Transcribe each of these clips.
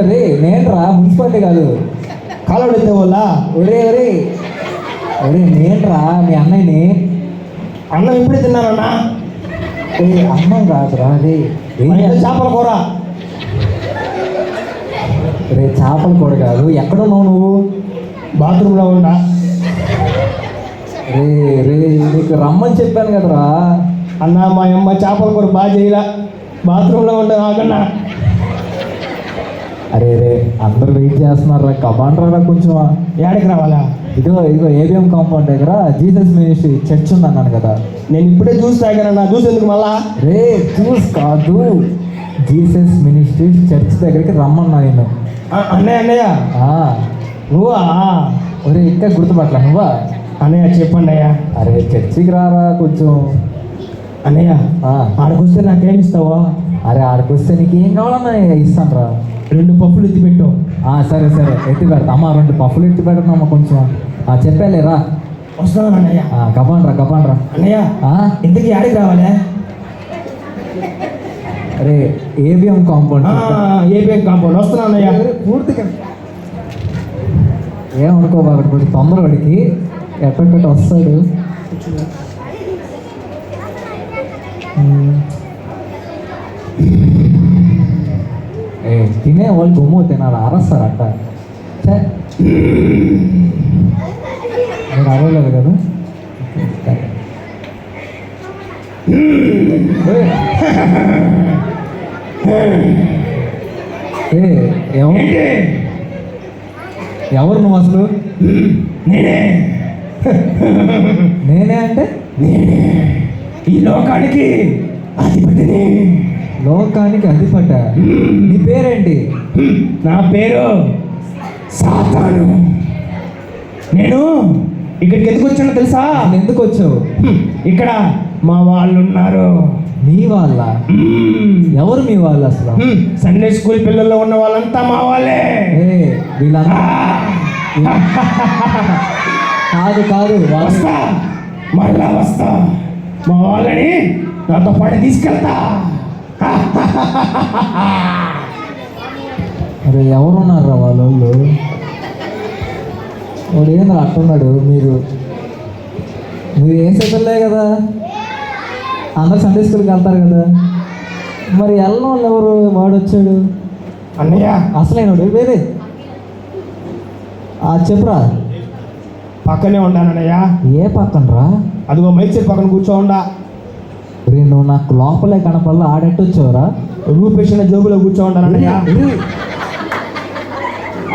రే నేను రా, మున్సిపాలిటీ కాదు. కాలువలు ఎత్తే వాళ్ళ ఒరే ఒరే ఒరే నేను రా, మీ అన్నయ్యని. అన్నం ఇప్పుడే తిన్నానన్నా. అన్నం కాదురా రే. చేపల కూర. రే చేపల కూర కాదు, ఎక్కడున్నావు నువ్వు? బాత్రూంలో ఉన్నా. రే రే నీకు రమ్మని చెప్పాను కదరా. అన్నా మా అమ్మ చేపల కూర బాగా చేయలా, బాత్రూంలో ఉంటా నాకన్నా. అరే రే అందరు వెయిట్ చేస్తున్నారా, కబాండ్రా కొంచెం. ఏడకి రావాలా? ఇదిగో ఇదిగో ఏబిఎం కాంపౌండ్ దగ్గర జీసస్ మినిస్ట్రీ చర్చ్ ఉంది అన్నాను కదా. నేను ఇప్పుడే జ్యూస్ తాగానన్నా. జ్యూస్ ఎందుకు మళ్ళా? రే జ్యూస్ కాదు, జీసస్ మినిస్ట్రీ చర్చ్ దగ్గరికి రమ్మన్నా నేను. అన్నయ్య అన్నయ్య నువ్వా? ఒరే ఇంకా గుర్తుపట్ల నువ్వా? అన్నయ్య చెప్పండి అయ్యా. అరే చర్చికి రారా కొంచెం. అన్నయ్య ఆడకొస్తే నాకేం ఇస్తావా? అరే ఆడికొస్తే నీకు ఏం కావాలన్నా ఇస్తాను రా. 2 పప్పులు ఎత్తి పెట్టు. సరే సరే ఎత్తి పెడతా అమ్మా. 2 పప్పులు ఎత్తి పెడతామమ్మా కొంచెం. చెప్పాలే రా. వస్తున్నాను అన్నయ్య. కబాండ్రా కబాండ్రా. అన్నయ్య ఇంటికి ఆడికి రావాలే? అరే ఏబిఎం కాంపౌండ్. ఏబిఎం కాంపౌండ్ వస్తున్నాను అన్నయ్య. పూర్తిగా ఏమనుకోబాబు, కొంచెం తొందరపడికి ఎట్టొక్కటి వస్తాడు. తినే వాళ్ళు బొమ్మ తినాలి, అరస్తారట. నేను అరవలేదు కదా. ఎవరు నువ్వు అసలు? నేనే అంటే ఈ లోకానికి అధిపతిని. లోకానికి అధిపత? నీ పేరేంటి? నా పేరు సాతాను. నేను ఇక్కడికి ఎందుకు వచ్చానో తెలుసా? ఎందుకు వచ్చావు? ఇక్కడ మా వాళ్ళు ఉన్నారు. మీ వాళ్ళ? ఎవరు మీ వాళ్ళు అసలు? సండే స్కూల్ పిల్లల్లో ఉన్న వాళ్ళంతా మా వాళ్ళే. వీళ్ళంతా కాదు కాదు, వస్తా మళ్ళా వస్తా. మా వాళ్ళని నాతో పాటు తీసుకెళ్తా. అరే ఎవరున్నారా వాళ్ళు? వాడు ఏంద్రా అట్టున్నాడు? మీరు వేసే పిల్లే కదా, అందరు సండే స్కూల్కి వెళ్తారు కదా, మరి వెళ్ళిన వాళ్ళు ఎవరు? వాడు వచ్చాడు అన్నయ్య. అసలైనడు వేరే. చెప్పురా. పక్కనే ఉండానన్నయ్య. ఏ పక్కన రా? అదిగో మైక్ సెట్ పక్కన కూర్చోండా. రే నువ్వు నాకు లోపలే కనపల్లా, ఆడెట్టు వచ్చావురా? రూపేసిన జోబులో కూర్చోండానన్నయ్య.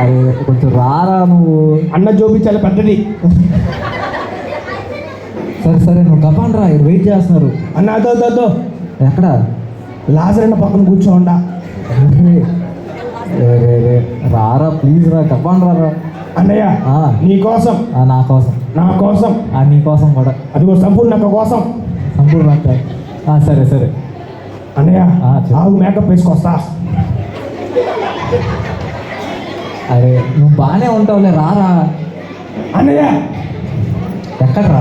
అరే కొంచెం రారా నువ్వు. అన్న జోబి చాలా పెద్దది. సరే సరే నువ్వు కపాన్ రా, వెయిట్ చేస్తున్నారు. అన్న అదో ఎక్కడ? లాజరన్న పక్కన కూర్చోండా. రారా ప్లీజ్ రా, కపాన్ రా. అన్నయ్య నీ కోసం. నా కోసం? నా కోసం. నీ కోసం కూడా. అదిగో సంపూర్ణక్క కోసం. సంపూర్ణక్క? సరే సరే అన్నయ్య ఆగు, మేకప్ వేసుకొస్తా. అరే నువ్వు బాగానే ఉంటావులే, రారా. అన్నయ్య ఎక్కడ్రా?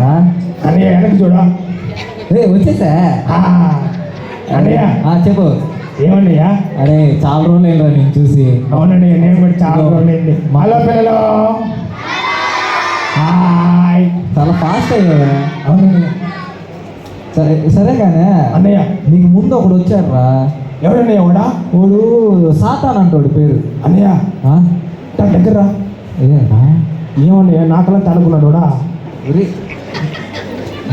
అన్నయ్య వెనక్కి చూడా. వచ్చేసా. అన్నయ్య చెప్పు. ఏమన్నయ్యా? అరే చాలా రోజులు ఏంట్రా నేను చూసి. అవునండి, నేను కూడా చాలా రోజులైంది. హలో పిల్లలు, హాయ్. చాలా ఫాస్ట్ అయ్యావా? అవును సరే సరే కానీ అన్నయ్య నీకు ముందు ఒకడు వచ్చారా? ఎవరన్నయ్య? వాడు సాతాన్ అంటాడు పేరు. అన్నయ్య దగ్గర ఏమన్నయ్య? నాకన్నా తనుకున్నాడు వాడా?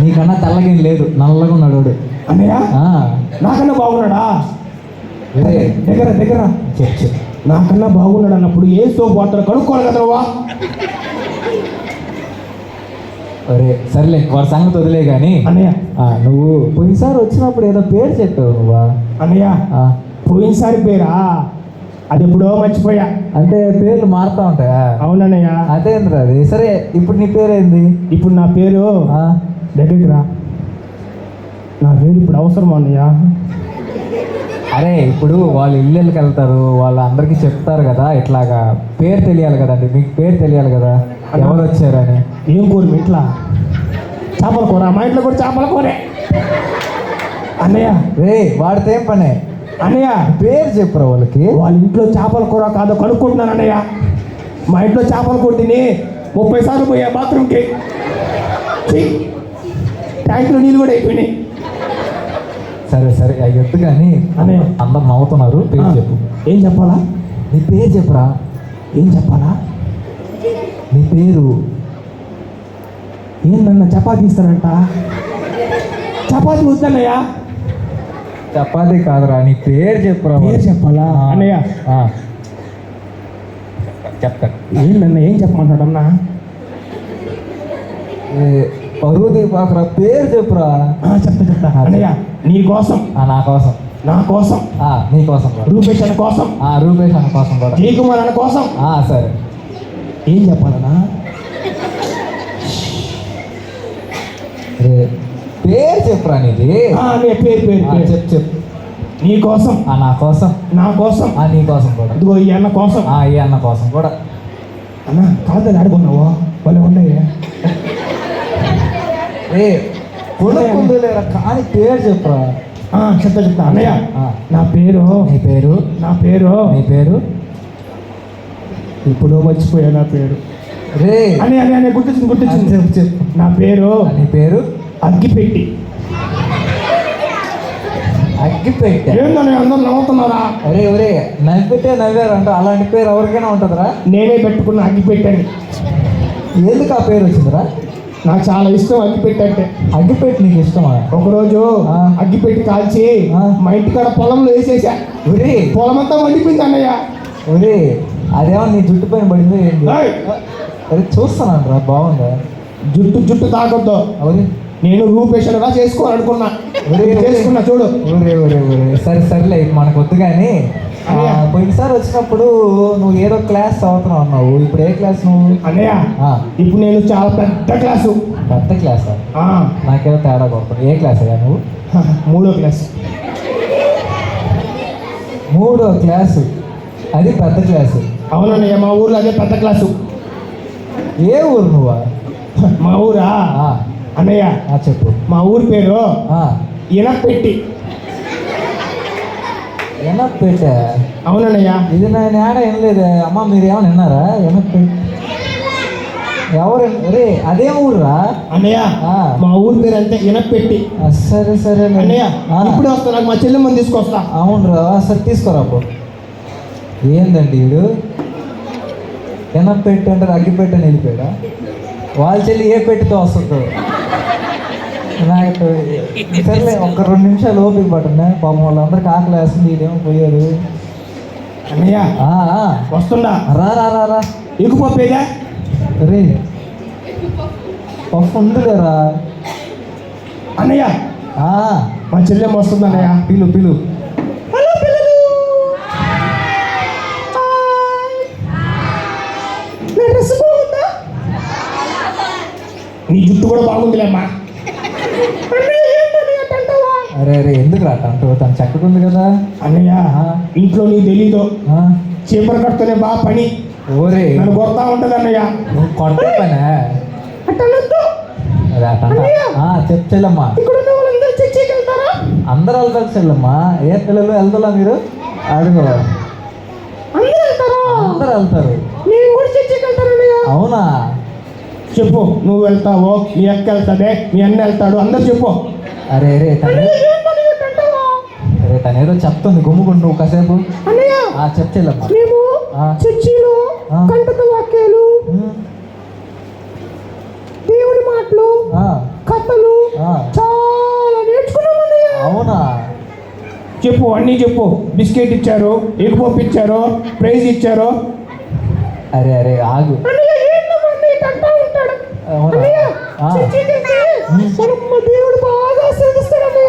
నీకన్నా తెల్లగేం లేదు, నల్లగా ఉన్నాడు వాడు. అన్నయ్య నాకన్నా బాగున్నాడా? దగ్గర దగ్గర నాకన్నా బాగున్నాడు అన్నప్పుడు ఏ సోపు వాడతాడు కనుక్కోవాలి కదవా? అరే సర్లే వాడి సంగతి వదిలే కానీ అన్నయ్య నువ్వు పోయినసారి వచ్చినప్పుడు ఏదో పేరు చెప్పావు నువ్వా? అన్నయ్య పోయినసారి పేరా? అది ఎప్పుడో మర్చిపోయా. అంటే పేర్లు మారుతా ఉంటాయా? అవునన్నయ్య. అదేంద్రా అది. సరే ఇప్పుడు నీ పేరేంది? ఇప్పుడు నా పేరు దగ్గరికి రా. నా పేరు ఇప్పుడు అవసరం అన్నయ్య. అరే ఇప్పుడు వాళ్ళు ఇళ్ళకి వెళ్తారు, వాళ్ళు అందరికీ చెప్తారు కదా, ఇట్లాగా పేరు తెలియాలి కదండి. మీకు పేరు తెలియాలి కదా, ఎవరు వచ్చారని. ఏం కూర మీ ఇంట్లో? చేపల కూర. మా ఇంట్లో కూడా చేపల కూరే. అన్నయ్య వాడితే ఏం పనే? అన్నయ్య పేరు చెప్పురా వాళ్ళకి. వాళ్ళ ఇంట్లో చేపల కూర కాదో కనుక్కుంటున్నాను అన్నయ్య. మా ఇంట్లో చేపల కూర తిని 30 సార్లు పోయా బాత్రూమ్కి. ట్యాంకులో నీళ్ళు కూడా అయిపోయినాయి. సరే సరే అవి వద్దు కానీ అన్నయ్య. అందరు నవ్వుతున్నారు. పేరు చెప్పు. ఏం చెప్పాలా? నీ పేరు చెప్పురా. ఏం చెప్పాలా? నీ పేరు. ఏందన్న చపాతీ ఇస్తారంట? చపాతీ వద్దన్నయ్య. చపాతీ కాదురా, నీ పేరు చెప్పురా. పేరు చెప్పాలా అన్నయ్య? చెప్తాను. ఏందన్న ఏం చెప్పమంటాడన్నా? పరువు దీపాకరా, పేరు చెప్పురా. చెప్తా అన్నయ్య. నీ కోసం. నా కోసం. నా కోసం. నీ కోసం కూడా. రూపేష్ అన్న కోసం. రూపేష్ అన్న కోసం కూడా. జయకుమార్ అన్న కోసం. సరే. ఏం చెప్పాలన్నా? పేరు చెప్పురా నీది. పేరు చెప్పు చెప్పు. నీ కోసం. నా కోసం. నా కోసం. నీ కోసం కూడా. ఇదిగో ఈ అన్న కోసం. ఈ అన్న కోసం కూడా. అన్న కాదని ఆడుకున్నావు వాళ్ళు ఉన్నాయి. కొనుక్కుందులేరా కానీ పేరు చెప్పురా. చెప్తా అన్నయ్య. నా పేరు. నీ పేరు. నా పేరు. నీ పేరు. ఇప్పుడు మర్చిపోయా నా పేరు. రే అన్నయ్య గుర్తొచ్చింది. చెప్పు చెప్పు. నా పేరు. నీ పేరు. అగ్గిపెట్టి. అగ్గిపెట్టి. ఏందని అందరూ నవ్వుతున్నారా? ఒరే నవ్వితే నవ్వారంట. అలాంటి పేరు ఎవరికైనా ఉంటుందిరా? నేనే పెట్టుకున్న అగ్గిపెట్టని. ఎందుకు ఆ పేరు వచ్చిందిరా? నాకు చాలా ఇష్టం అగ్గిపెట్టి అంటే. అగ్గిపెట్టి నీకు ఇష్టమా? ఒకరోజు అగ్గిపెట్టి కాల్చి మా ఇంటికాడ పొలంలో వేసేసా. పొలం అంతా మండిపోయింది అన్నయ్య. అదేమో నీ జుట్టు పైన పడింది ఏంటి? అరే చూస్తాను రా, బాగుందా? జుట్టు తాకొద్దు. నేను రూపేషన్గా చేసుకోవాలనుకున్నా. చేసుకున్నా చూడు. సరే సరేలే మనకు వద్దు కానీ పోయినసారి వచ్చినప్పుడు నువ్వు ఏదో క్లాస్ చదువుతున్నావు అన్నావు. ఇప్పుడు ఏ క్లాస్ నువ్వు? అన్నయ్య ఇప్పుడు నేను చాలా పెద్ద క్లాసు. పెద్ద క్లాసా? నాకేదో తేడా కొడుతుంది. ఏ క్లాస్ అయ్యా నువ్వు? 3వ క్లాస్. 3వ క్లాసు. అది పెద్ద క్లాసు. అవునన్నయ్య మా ఊర్లో అదే పెద్ద క్లాసు. ఏ ఊరు నువ్వా? మా ఊరా అన్నయ్య? చెప్పు. మా ఊరి పేరు ఇనపెట్టి. ఎనపెట్ట? అవునన్నయ్య. ఇది నేను ఏడ వినలేదు. అమ్మ మీరు ఏమైనా విన్నారా? ఎనపెట్టి ఎవరు? అదే ఊరురా అన్నయ్య? మా ఊరి పేరు అంతే ఇనపెట్టి. సరే సరే అన్నయ్య ఇప్పుడు వస్తా. నాకు మా చెల్లెమ్మని తీసుకొస్తా. అవునురా సరే తీసుకురా. ఏందండి వీడు ఎనపెట్టి అంటే అగ్గిపెట్టి అని వెళ్ళిపోయాడా? వాళ్ళ చెల్లి ఏ పెట్టితో వస్తుందో నాకు. సరేలే ఒక 2 నిమిషాలు ఓపిక పట్టుందా? పాపం వాళ్ళందరికీ ఆకలి వేస్తుంది. ఇదేమో పోయారు. అన్నయ్య వస్తుందా? రా ఎగుపోయేదా? రే పప్పు ఉందిలేరా అన్నయ్య. మా చెల్లెమ్మ వస్తుంది అన్నయ్య. పిలు. నీ జుట్టు కూడా బాగుందిలేమ్మా. అరే ఎందుకు రాటంటూ? తను చక్కకుంది కదా అన్నయ్య. ఇంట్లో నీకు తెలీదు, చీపర్ కట్టుతూనే బాగా పని. నన్ను కొడతా ఉంటది అన్నయ్య. నువ్వు కొట్టే పనే చెల్లమ్మా. అందరూ వెళ్తారు చెల్లమ్మా. ఏ పిల్లలు వెళ్తారా మీరు? అడుగు. అందరూ వెళ్తారు. అవునా? చెప్పు. నువ్వు వెళ్తావో, మీ అక్క వెళ్తాదే, మీ అన్న వెళ్తాడు, అందరు చెప్పు. అరే తనేదో చెప్తుంది. గుమ్ముకుంటు నువ్వు కాసేపు. చెల్లమ్మా. మేము చర్చిలో కంటక వాక్యాలు, దేవుడి మాటలు, కథలు చాలా నేర్చుకున్నామన్నయ్య. అవునా? చెప్పు, అన్నీ చెప్పు. బిస్కెట్ ఇచ్చారు, ఎగ్ పప్పు ఇచ్చారు, ప్రైజ్ ఇచ్చారు. అరే ఆగు.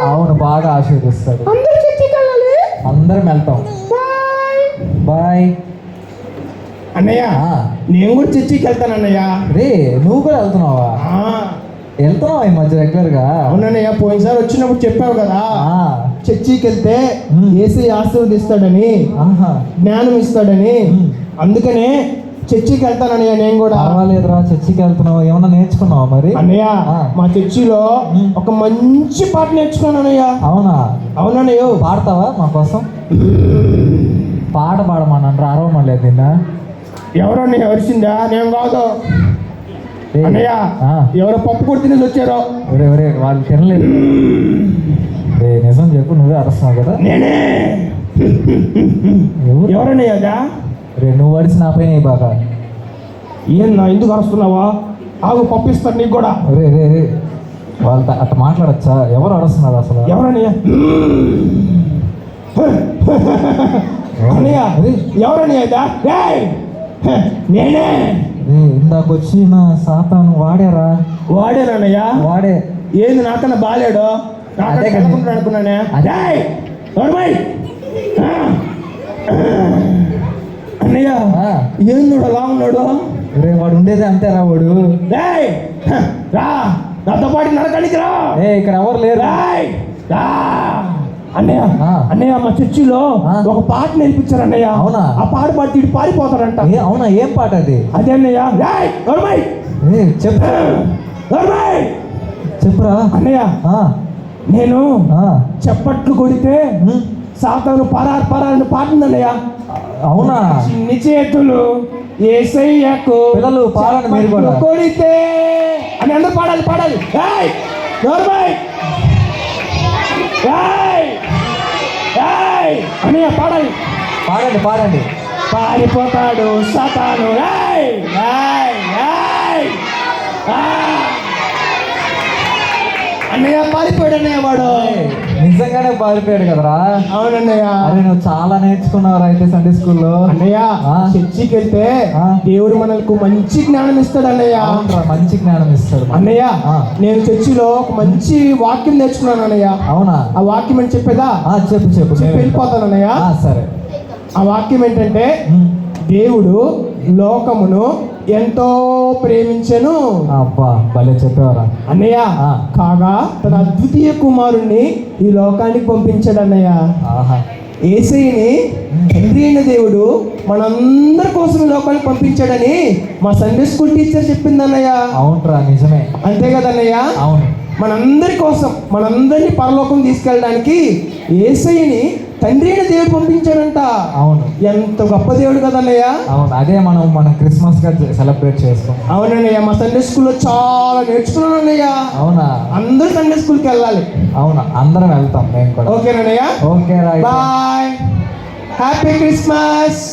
అవును బాగా ఆశీర్వదిస్తాడు. అందరం వెళ్తాం. బాయ్ అన్నయ్య. నేను కూడా చర్చికి వెళ్తాను అన్నయ్య. నువ్వు కూడా వెళ్తున్నావా? వెళ్తున్నావా ఈ మధ్య రెగ్యులర్గా? అవునన్నయ్య. పోయినసారి వచ్చినప్పుడు చెప్పావు కదా, చర్చికి వెళ్తే యేసయ్య ఆశీర్వదిస్తాడని, జ్ఞానం ఇస్తాడని. అందుకనే చర్చికి వెళ్తానన్నయ్య నేను కూడా. పర్వాలేదురా, చర్చికి వెళ్తున్నావు, ఏమన్నా నేర్చుకున్నావా మరి? అన్నయ్య ఆ. మా చర్చిలో ఒక మంచి పాట నేర్చుకున్నానయ్య. అవునా? అవునన్నయ్య. పాడతావా మా కోసం? పాట పాడమన్నాను, అరవమలేదు నిన్న. ఎవరన్నయ్య అరిసిందా? నేను కాదు ఏయ్, అన్నయ్య. ఆ. ఎవరో పప్పు కూడా తినేసి వచ్చారో. ఒరే ఒరే, వాళ్ళు తినలేదు. రే నిజం చెప్పు, నువ్వే అరుస్తున్నావు కదా. నేనే. ఎవరన్నయ్య అదా? రే నువ్వు అరిసి నా పైన బాగా. ఏన్నా ఎందుకు అరుస్తున్నావా? ఆగు పంపిస్తాను నీకు కూడా. రే రే రే, వాళ్ళతో అట్లా మాట్లాడచ్చా? ఎవరు అరుస్తున్నారు అసలు? ఎవరన్నయ్య? అన్నయ్య ఎవరన్నయ్య అదా? ఏయ్! నేనే. రే ఇందాక వచ్చిన సాతాను వాడారా? వాడేనన్నయ్య. వాడే. ఏంది నాకన్నా బాలేడు? అదే కదా. నాకన్నా అనుకున్నానే. అదే. ఏయ్! ఎవరమ్మాయి? అన్నయ్య ఆ. ఏంది అలా ఉన్నాడు? రే వాడు ఉండేది అంతేరా వాడు. ఏయ్! రా నాతో పాటు నరకానికి రా. ఏ ఇక్కడ ఎవరు లేరు. ఏయ్! రా. అన్నయ్య ఆ. అన్నయ్య మా చర్చిలో ఆ. ఒక పాట నేర్పించారు అన్నయ్య. అవునా? ఆ పాట పాడి తీడు పారిపోతారంట. ఏ అవునా? ఏం పాట అది? అదే అన్నయ్య. ఏయ్! ఎవరమ్మాయి? ఏ చెప్పు. ఎవరమ్మాయి? చెప్పురా. అన్నయ్య ఆ, నేను ఆ. చప్పట్లు కొడితే ఉమ్, సాతాను పరారు పరారు పాడుతుందన్నయ్య. అవునా? చిన్ని చేతులు యేసయ్యకు పిల్లలు పాడండి మీరు కూడా. చప్పట్లు కొడితే అని అందరూ పాడాలి పాడాలి. ఏయ్! ఎవరమ్మాయి? ఏయ్! ఏయ్! అన్నయ్య పాడాలి. పాడండి పాడండి. పారిపోతాడు సాతాను. ఏయ్! ఏయ్! ఏయ్! ఆ! అన్నయ్య పారిపోయాడు అన్నయ్య వాడు. నిజంగానే పారిపోయాడు కదరా. అవునన్నయ్య. అరే నువ్వు చాలా నేర్చుకున్నావు అయితే సండే స్కూల్లో. అన్నయ్య ఆ. చర్చికి వెళ్తే ఆ. దేవుడు మనకు మంచి జ్ఞానం ఇస్తాడు అన్నయ్య. అవునరా, మంచి జ్ఞానం ఇస్తాడు. అన్నయ్య ఆ. నేను చర్చిలో ఒక మంచి వాక్యం నేర్చుకున్నాను అన్నయ్య. అవునా? ఆ వాక్యం అని చెప్పేదా? ఆ, చెప్పు చెప్పు. చెప్పి వెళ్ళిపోతాను అన్నయ్య. ఆ, సరే. ఆ వాక్యం ఏంటంటే ఉమ్. దేవుడు లోకమును ఎంతో ప్రేమించెను. అబ్బా భలే చెప్పేవారా. అన్నయ్య ఆ. కాగా తన అద్వితీయ కుమారుణ్ణి ఈ లోకానికి పంపించాడు అన్నయ్య. ఆహా. యేసయ్యని తండ్రి అయిన దేవుడు మనందరి కోసం ఈ లోకానికి పంపించాడని మా సండే స్కూల్ టీచర్ చెప్పింది అన్నయ్య. అవునరా, నిజమే. అంతే కదన్నయ్య. అవును. మనందరి కోసం మనందరినీ పరలోకం తీసుకెళ్ళడానికి యేసయ్యని తండ్రి అయిన దేవుడు పంపించాడంట. అవును. ఎంత గొప్ప దేవుడు కదన్నయ్య. అవును, అదే మనం క్రిస్మస్ గా సెలబ్రేట్ చేస్తాం. అవునన్నయ్య. మా సండే స్కూల్లో చాలా నేర్చుకున్నాను అన్నయ్య. అవునా? అందరూ సండే స్కూల్కి వెళ్ళాలి. అవునా, అందరం వెళ్తాం మేము కూడా. ఓకేనన్నయ్య. Okay right. Bye. Happy Christmas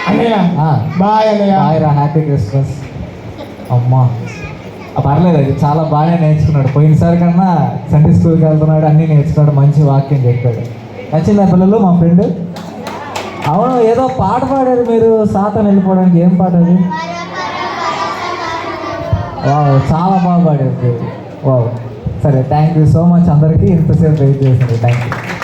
అన్నయ్య. బాయ్ అన్నయ్య. బాయ్ రా, హ్యాపీ క్రిస్మస్. అమ్మా పర్లేదు, అది చాలా బాగానే నేర్చుకున్నాడు. పోయినసారి కన్నా సండే స్కూల్కి వెళ్తున్నాడు, అన్నీ నేర్చుకున్నాడు, మంచి వాక్యం చెప్పాడు. నచ్చిందా పిల్లలు మా ఫ్రెండ్? అవును, ఏదో పాట పాడారు మీరు సాతాను వెళ్ళిపోవడానికి. ఏం పాట అది? వావ్, చాలా బాగా పాడారు. వావ్, సరే, థ్యాంక్ యూ సో మచ్ అందరికీ ఇంతసేపు వెయిట్ చేసింది. Thank you.